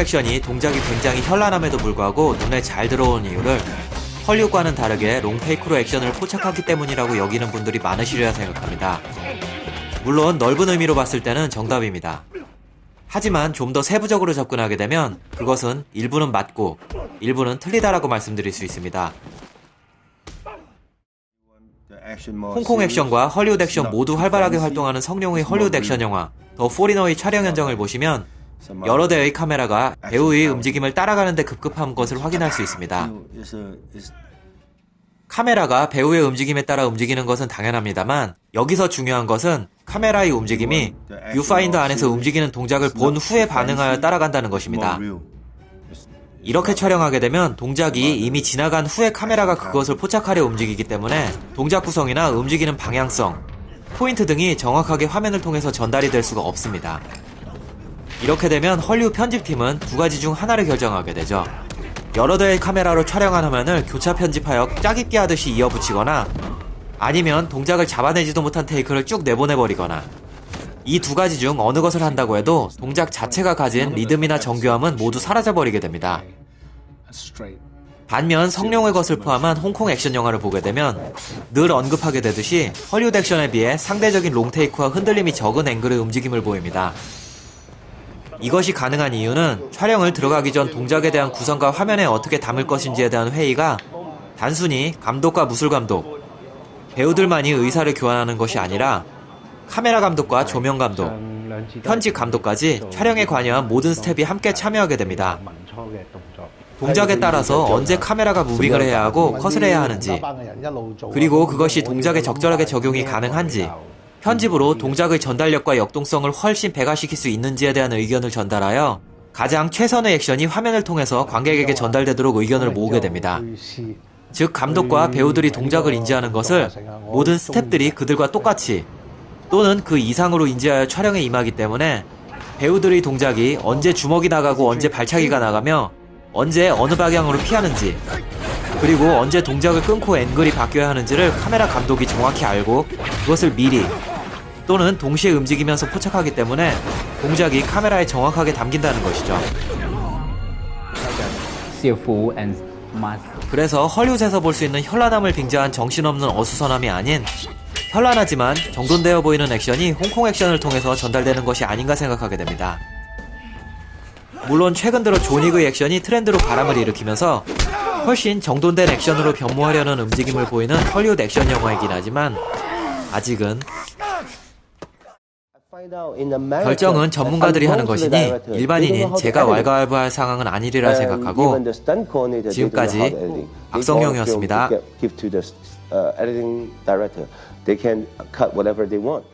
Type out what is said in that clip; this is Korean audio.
액션이 동작이 굉장히 현란함에도 불구하고 눈에 잘 들어오는 이유를 헐리우드과는 다르게 롱테이크로 액션을 포착하기 때문이라고 여기는 분들이 많으시리라 생각합니다. 물론 넓은 의미로 봤을 때는 정답입니다. 하지만 좀 더 세부적으로 접근하게 되면 그것은 일부는 맞고 일부는 틀리다라고 말씀드릴 수 있습니다. 홍콩 액션과 헐리우드 액션 모두 활발하게 활동하는 성룡의 헐리우드 액션 영화 더 포리너의 촬영 현장을 보시면 여러 대의 카메라가 배우의 움직임을 따라가는 데 급급한 것을 확인할 수 있습니다. 카메라가 배우의 움직임에 따라 움직이는 것은 당연합니다만 여기서 중요한 것은 카메라의 움직임이 뷰파인더 안에서 움직이는 동작을 본 후에 반응하여 따라간다는 것입니다. 이렇게 촬영하게 되면 동작이 이미 지나간 후에 카메라가 그것을 포착하려 움직이기 때문에 동작 구성이나 움직이는 방향성, 포인트 등이 정확하게 화면을 통해서 전달이 될 수가 없습니다. 이렇게 되면 헐리우드 편집팀은 두 가지 중 하나를 결정하게 되죠. 여러 대의 카메라로 촬영한 화면을 교차 편집하여 짜깁기 하듯이 이어붙이거나 아니면 동작을 잡아내지도 못한 테이크를 쭉 내보내버리거나 이 두 가지 중 어느 것을 한다고 해도 동작 자체가 가진 리듬이나 정교함은 모두 사라져버리게 됩니다. 반면 성룡의 것을 포함한 홍콩 액션 영화를 보게 되면 늘 언급하게 되듯이 헐리우드 액션에 비해 상대적인 롱테이크와 흔들림이 적은 앵글의 움직임을 보입니다. 이것이 가능한 이유는 촬영을 들어가기 전 동작에 대한 구성과 화면에 어떻게 담을 것인지에 대한 회의가 단순히 감독과 무술감독, 배우들만이 의사를 교환하는 것이 아니라 카메라 감독과 조명 감독, 편집 감독까지 촬영에 관여한 모든 스텝이 함께 참여하게 됩니다. 동작에 따라서 언제 카메라가 무빙을 해야 하고 컷을 해야 하는지, 그리고 그것이 동작에 적절하게 적용이 가능한지, 편집으로 동작의 전달력과 역동성을 훨씬 배가시킬 수 있는지에 대한 의견을 전달하여 가장 최선의 액션이 화면을 통해서 관객에게 전달되도록 의견을 모으게 됩니다. 즉 감독과 배우들이 동작을 인지하는 것을 모든 스태프들이 그들과 똑같이 또는 그 이상으로 인지하여 촬영에 임하기 때문에 배우들의 동작이 언제 주먹이 나가고 언제 발차기가 나가며 언제 어느 방향으로 피하는지 그리고 언제 동작을 끊고 앵글이 바뀌어야 하는지를 카메라 감독이 정확히 알고 그것을 미리 또는 동시에 움직이면서 포착하기 때문에 동작이 카메라에 정확하게 담긴다는 것이죠. 그래서 헐리우드에서 볼 수 있는 현란함을 빙자한 정신없는 어수선함이 아닌 현란하지만 정돈되어 보이는 액션이 홍콩 액션을 통해서 전달되는 것이 아닌가 생각하게 됩니다. 물론 최근 들어 존윅의 액션이 트렌드로 바람을 일으키면서 훨씬 정돈된 액션으로 변모하려는 움직임을 보이는 헐리우드 액션 영화이긴 하지만 아직은 결정은 전문가들이 하는 것이니 일반인인 제가 왈가왈부할 상황은 아니리라 생각하고 지금까지 박성용이었습니다. They can cut whatever they want.